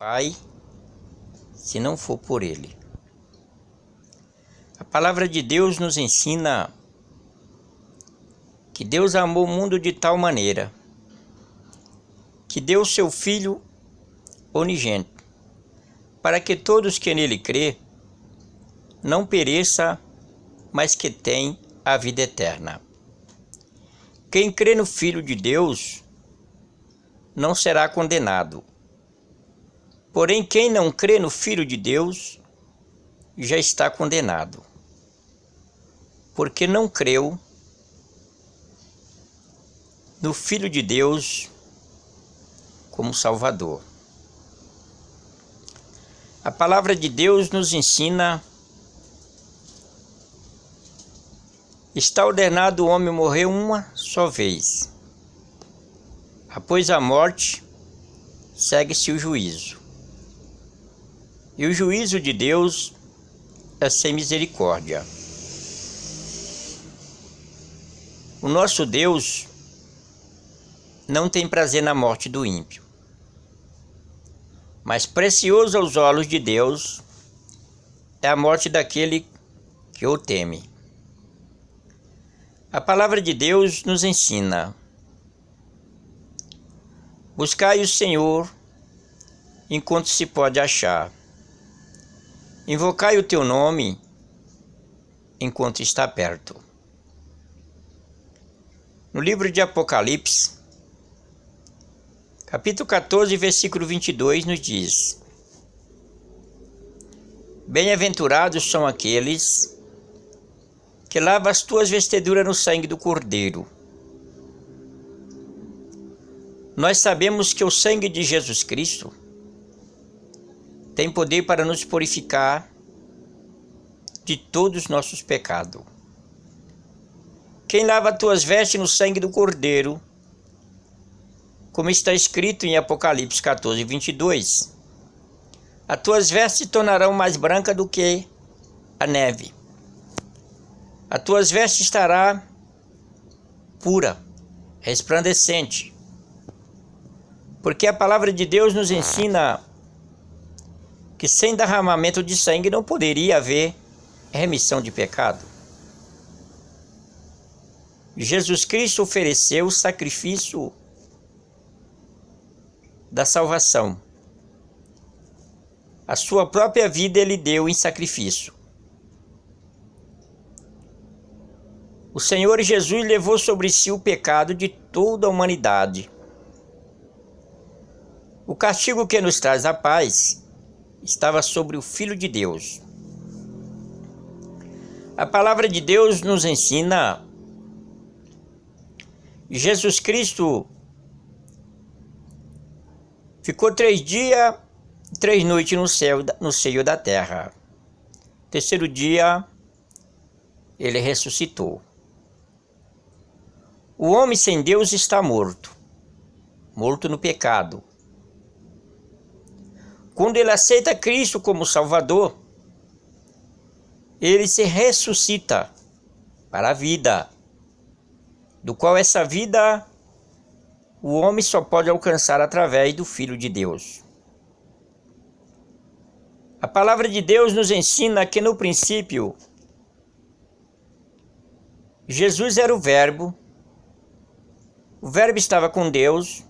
Pai, se não for por Ele. A palavra de Deus nos ensina que Deus amou o mundo de tal maneira que deu seu Filho unigênito, para que todos que nele crê não pereça, mas que tenham a vida eterna. Quem crê no Filho de Deus não será condenado. Porém, quem não crê no Filho de Deus já está condenado, porque não creu no Filho de Deus como Salvador. A palavra de Deus nos ensina: está ordenado o homem morrer uma só vez. Após a morte, segue-se o juízo. E o juízo de Deus é sem misericórdia. O nosso Deus não tem prazer na morte do ímpio, mas precioso aos olhos de Deus é a morte daquele que o teme. A palavra de Deus nos ensina: buscai o Senhor enquanto se pode achar. Invocai o teu nome enquanto está perto. No livro de Apocalipse, capítulo 14, versículo 22, nos diz: bem-aventurados são aqueles que lavam as tuas vestiduras no sangue do Cordeiro. Nós sabemos que o sangue de Jesus Cristo tem poder para nos purificar de todos os nossos pecados. Quem lava as tuas vestes no sangue do Cordeiro, como está escrito em Apocalipse 14, 22, as tuas vestes se tornarão mais brancas do que a neve. As tuas vestes estará pura, resplandecente. Porque a palavra de Deus nos ensina que sem derramamento de sangue não poderia haver remissão de pecado. Jesus Cristo ofereceu o sacrifício da salvação. A sua própria vida ele deu em sacrifício. O Senhor Jesus levou sobre si o pecado de toda a humanidade. O castigo que nos traz a paz estava sobre o Filho de Deus. A palavra de Deus nos ensina: Jesus Cristo ficou 3 dias e 3 noites no seio da terra. Terceiro dia, ele ressuscitou. O homem sem Deus está morto, morto no pecado. Quando ele aceita Cristo como Salvador, ele se ressuscita para a vida, do qual essa vida o homem só pode alcançar através do Filho de Deus. A palavra de Deus nos ensina que no princípio Jesus era o Verbo estava com Deus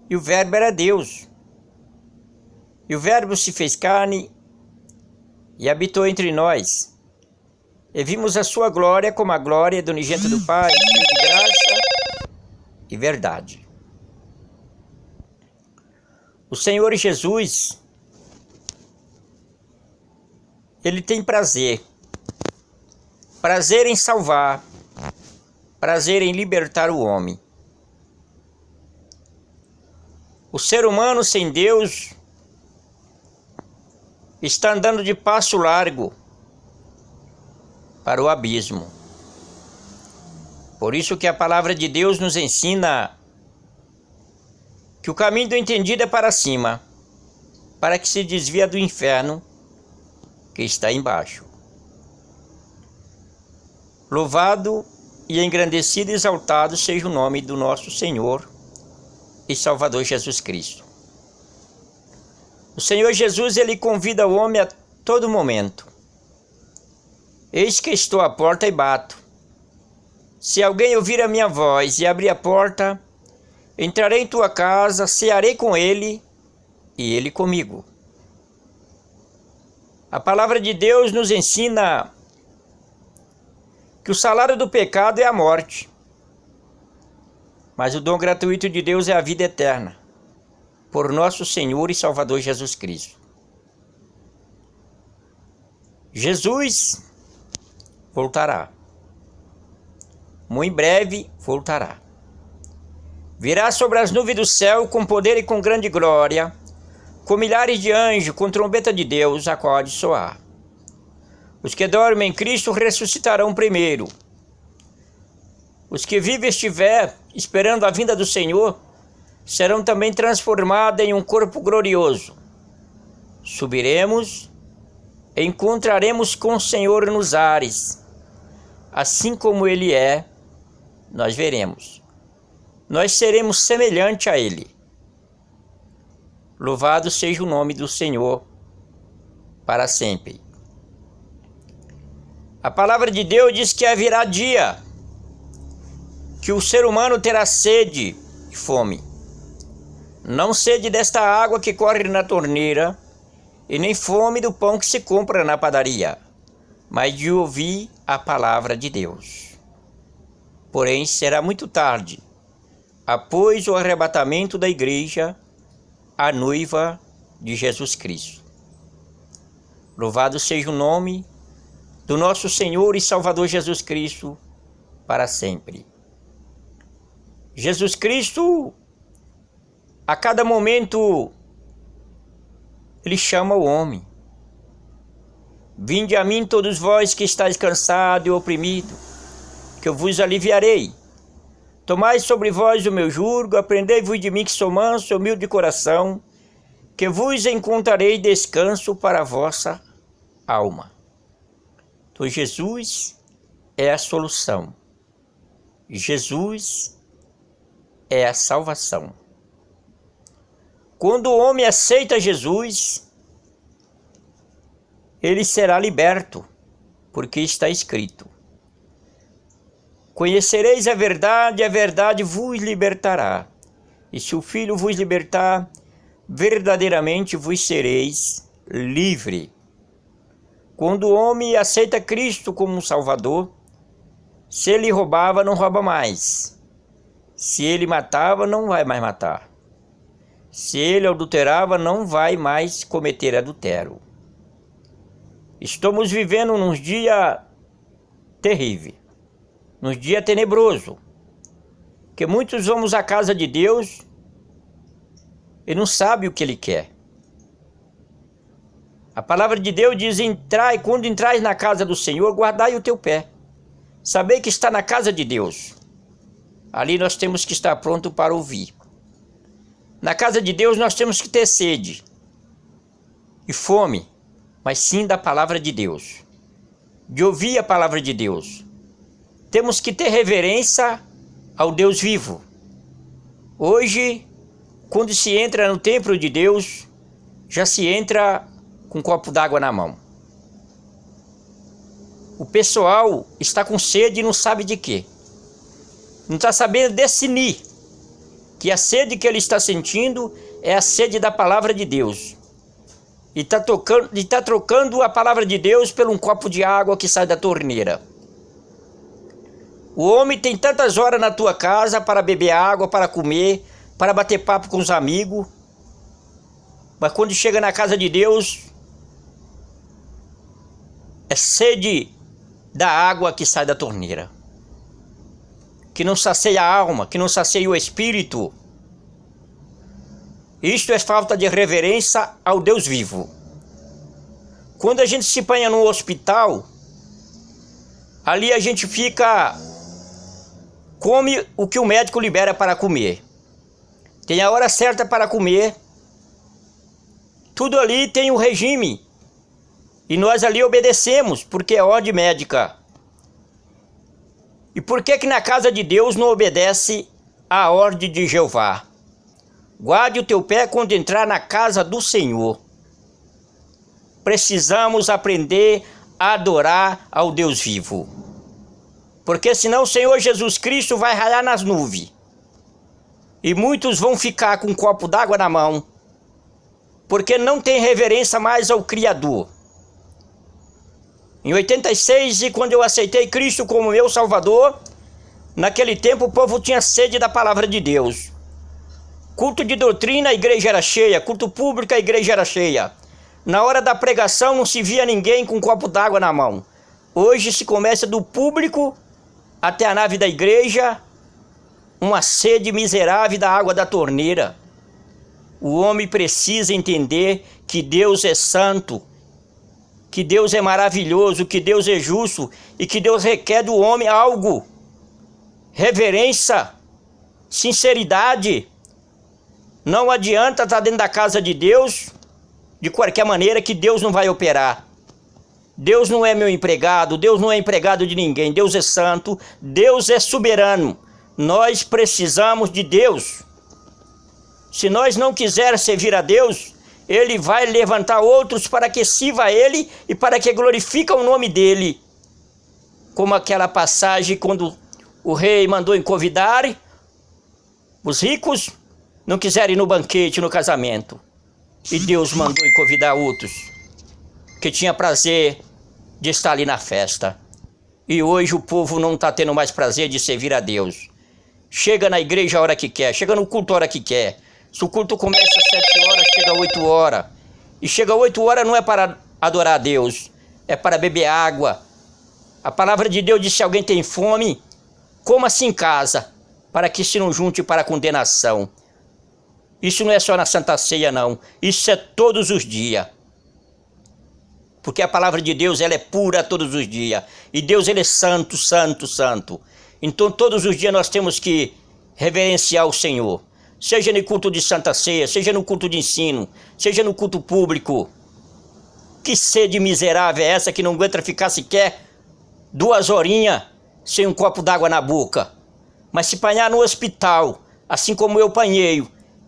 e o Verbo era Deus. E o Verbo se fez carne e habitou entre nós. E vimos a sua glória como a glória do unigênito do Pai, cheio de graça e verdade. O Senhor Jesus, ele tem prazer em salvar, prazer em libertar o homem. O ser humano sem Deus está andando de passo largo para o abismo. Por isso que a palavra de Deus nos ensina que o caminho do entendido é para cima, para que se desvia do inferno que está embaixo. Louvado e engrandecido e exaltado seja o nome do nosso Senhor e Salvador Jesus Cristo. O Senhor Jesus, ele convida o homem a todo momento. Eis que estou à porta e bato. Se alguém ouvir a minha voz e abrir a porta, entrarei em tua casa, cearei com ele e ele comigo. A palavra de Deus nos ensina que o salário do pecado é a morte, mas o dom gratuito de Deus é a vida eterna, por nosso Senhor e Salvador Jesus Cristo. Jesus voltará. Muito em breve voltará. Virá sobre as nuvens do céu com poder e com grande glória, com milhares de anjos, com trombeta de Deus, a qual há de soar. Os que dormem em Cristo ressuscitarão primeiro. Os que vivem e estiver esperando a vinda do Senhor serão também transformados em um corpo glorioso. Subiremos e encontraremos com o Senhor nos ares. Assim como Ele é, nós veremos. Nós seremos semelhante a Ele. Louvado seja o nome do Senhor para sempre. A palavra de Deus diz que haverá dia que o ser humano terá sede e fome. Não sede desta água que corre na torneira, e nem fome do pão que se compra na padaria, mas de ouvir a palavra de Deus. Porém, será muito tarde, após o arrebatamento da igreja, a noiva de Jesus Cristo. Louvado seja o nome do nosso Senhor e Salvador Jesus Cristo, para sempre. Jesus Cristo, a cada momento, Ele chama o homem. Vinde a mim todos vós que estáis cansados e oprimidos, que eu vos aliviarei. Tomai sobre vós o meu jugo, aprendei-vos de mim que sou manso e humilde de coração, que vos encontrarei descanso para a vossa alma. Então Jesus é a solução. Jesus é a salvação. Quando o homem aceita Jesus, ele será liberto, porque está escrito: conhecereis a verdade vos libertará. E se o Filho vos libertar, verdadeiramente vos sereis livre. Quando o homem aceita Cristo como um Salvador, se ele roubava, não rouba mais. Se ele matava, não vai mais matar. Se ele adulterava, não vai mais cometer adultério. Estamos vivendo num dia terrível, num dia tenebroso, que muitos vamos à casa de Deus e não sabe o que Ele quer. A palavra de Deus diz: quando entrais na casa do Senhor, guardai o teu pé. Sabei que está na casa de Deus. Ali nós temos que estar pronto para ouvir. Na casa de Deus nós temos que ter sede e fome, mas sim da palavra de Deus, de ouvir a palavra de Deus. Temos que ter reverência ao Deus vivo. Hoje, quando se entra no templo de Deus, já se entra com um copo d'água na mão. O pessoal está com sede e não sabe de quê. Não está sabendo discernir que a sede que ele está sentindo é a sede da palavra de Deus. E está trocando a palavra de Deus por um copo de água que sai da torneira. O homem tem tantas horas na tua casa para beber água, para comer, para bater papo com os amigos. Mas quando chega na casa de Deus, é sede da água que sai da torneira, que não sacia a alma, que não sacia o espírito. Isto é falta de reverência ao Deus vivo. Quando a gente se põe no hospital, ali a gente come o que o médico libera para comer. Tem a hora certa para comer. Tudo ali tem um regime. E nós ali obedecemos, porque é ordem médica. E por que na casa de Deus não obedece à ordem de Jeová? Guarde o teu pé quando entrar na casa do Senhor. Precisamos aprender a adorar ao Deus vivo. Porque senão o Senhor Jesus Cristo vai raiar nas nuvens. E muitos vão ficar com um copo d'água na mão, porque não tem reverência mais ao Criador. Em 86, e quando eu aceitei Cristo como meu Salvador, naquele tempo o povo tinha sede da palavra de Deus. Culto de doutrina, a igreja era cheia. Culto público, a igreja era cheia. Na hora da pregação não se via ninguém com um copo d'água na mão. Hoje se começa do público até a nave da igreja, uma sede miserável da água da torneira. O homem precisa entender que Deus é santo, que Deus é maravilhoso, que Deus é justo e que Deus requer do homem algo. Reverência, sinceridade. Não adianta estar dentro da casa de Deus de qualquer maneira, que Deus não vai operar. Deus não é meu empregado, Deus não é empregado de ninguém. Deus é santo, Deus é soberano. Nós precisamos de Deus. Se nós não quisermos servir a Deus, Ele vai levantar outros para que sirva a Ele e para que glorifique o nome dEle. Como aquela passagem quando o rei mandou convidar os ricos, não quiseram ir no banquete, no casamento. E Deus mandou convidar outros que tinha prazer de estar ali na festa. E hoje o povo não está tendo mais prazer de servir a Deus. Chega na igreja a hora que quer, chega no culto a hora que quer. Se o culto começa às 7 horas, chega às 8 horas. E chega às 8 horas não é para adorar a Deus, é para beber água. A palavra de Deus diz: se alguém tem fome, coma-se em casa, para que se não junte para a condenação. Isso não é só na Santa Ceia, não. Isso é todos os dias. Porque a palavra de Deus, ela é pura todos os dias. E Deus, ele é santo, santo, santo. Então todos os dias nós temos que reverenciar o Senhor. Seja no culto de Santa Ceia, seja no culto de ensino, seja no culto público. Que sede miserável é essa que não aguenta ficar sequer 2 horinhas sem um copo d'água na boca? Mas se apanhar no hospital, assim como eu apanhei,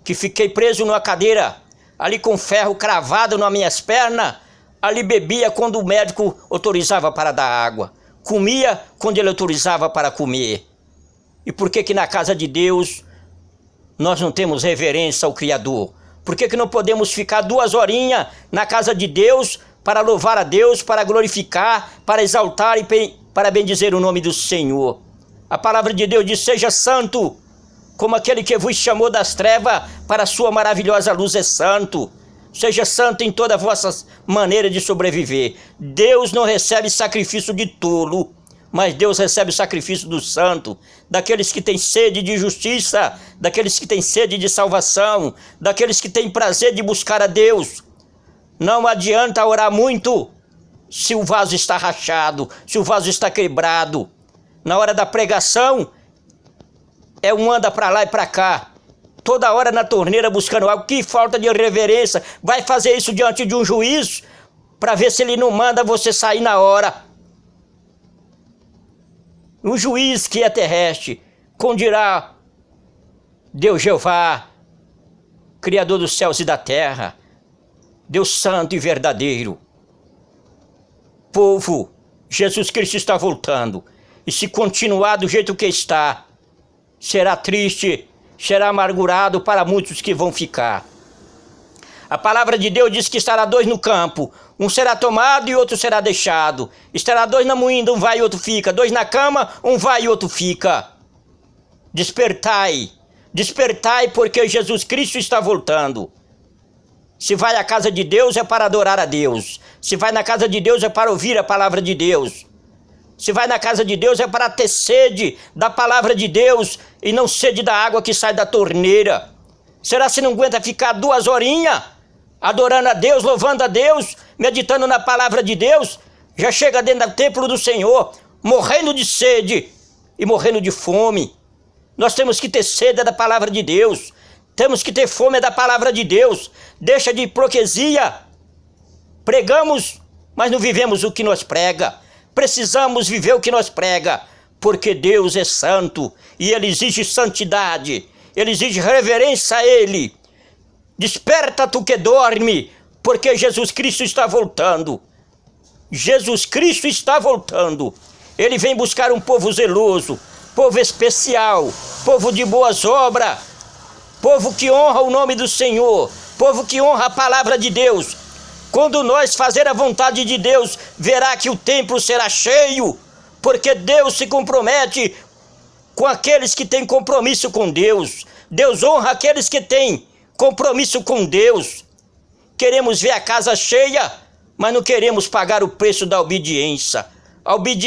que fiquei preso numa cadeira, ali com ferro cravado nas minhas pernas, ali bebia quando o médico autorizava para dar água, comia quando ele autorizava para comer. E por que na casa de Deus nós não temos reverência ao Criador? Por que não podemos ficar 2 horinhas na casa de Deus para louvar a Deus, para glorificar, para exaltar e para bendizer o nome do Senhor? A palavra de Deus diz: seja santo, como aquele que vos chamou das trevas para a sua maravilhosa luz é santo. Seja santo em toda a vossa maneira de sobreviver. Deus não recebe sacrifício de tolo, mas Deus recebe o sacrifício do santo, daqueles que têm sede de justiça, daqueles que têm sede de salvação, daqueles que têm prazer de buscar a Deus. Não adianta orar muito se o vaso está rachado, se o vaso está quebrado. Na hora da pregação, um anda para lá e para cá, toda hora na torneira buscando algo. Que falta de reverência! Vai fazer isso diante de um juiz para ver se ele não manda você sair na hora. Um juiz que é terrestre, como dirá Deus Jeová, Criador dos céus e da terra, Deus santo e verdadeiro. Povo, Jesus Cristo está voltando, e se continuar do jeito que está, será triste, será amargurado para muitos que vão ficar. A palavra de Deus diz que estará 2 no campo, um será tomado e outro será deixado. Estará 2 na moinda, um vai e outro fica. 2 na cama, um vai e outro fica. Despertai, despertai, porque Jesus Cristo está voltando. Se vai à casa de Deus é para adorar a Deus. Se vai na casa de Deus é para ouvir a palavra de Deus. Se vai na casa de Deus é para ter sede da palavra de Deus e não sede da água que sai da torneira. Será se não aguenta ficar 2 horinhas adorando a Deus, louvando a Deus, meditando na palavra de Deus? Já chega dentro do templo do Senhor, morrendo de sede e morrendo de fome. Nós temos que ter sede da palavra de Deus. Temos que ter fome da palavra de Deus. Deixa de hipocrisia. Pregamos, mas não vivemos o que nós prega. Precisamos viver o que nós prega, porque Deus é santo e Ele exige santidade, Ele exige reverência a Ele. Desperta tu que dorme, porque Jesus Cristo está voltando. Jesus Cristo está voltando. Ele vem buscar um povo zeloso, povo especial, povo de boas obras, povo que honra o nome do Senhor, povo que honra a palavra de Deus. Quando nós fazer a vontade de Deus, verá que o templo será cheio, porque Deus se compromete com aqueles que têm compromisso com Deus. Deus honra aqueles que têm compromisso com Deus. Queremos ver a casa cheia, mas não queremos pagar o preço da obediência. A obediência